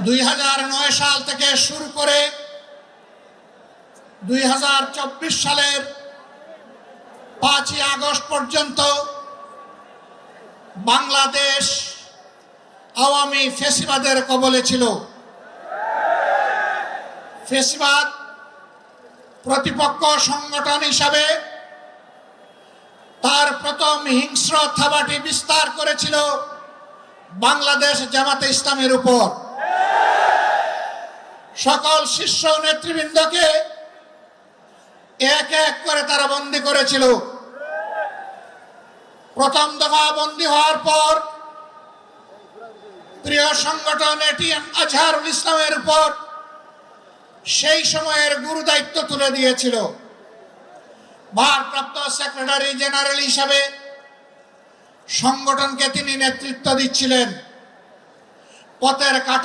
2009 সাল থেকে শুরু করে 2024 সালের 5ই আগস্ট পর্যন্ত বাংলাদেশ আওয়ামী ফ্যাসিবাদের কবলে ছিল। ফ্যাসিবাদ প্রতিপক্ষ সংগঠন হিসাবে তার প্রথম হিংস্র থাবাটি বিস্তার করেছিল বাংলাদেশ জামাতে ইসলামের উপর। সকল শীর্ষ নেতৃবৃন্দকে এক এক করে তারা বন্দী করেছিল। প্রথম দফা বন্দী হওয়ার পর প্রিয় সংগঠন এটিএম আজহারুল ইসলামের উপর সেই সময়ের গুরু দায়িত্ব তুলে দিয়েছিল। ভারপ্রাপ্ত সেক্রেটারি জেনারেল হিসাবে সংগঠনকে তিনি নেতৃত্ব দিচ্ছিলেন। পথের কাটা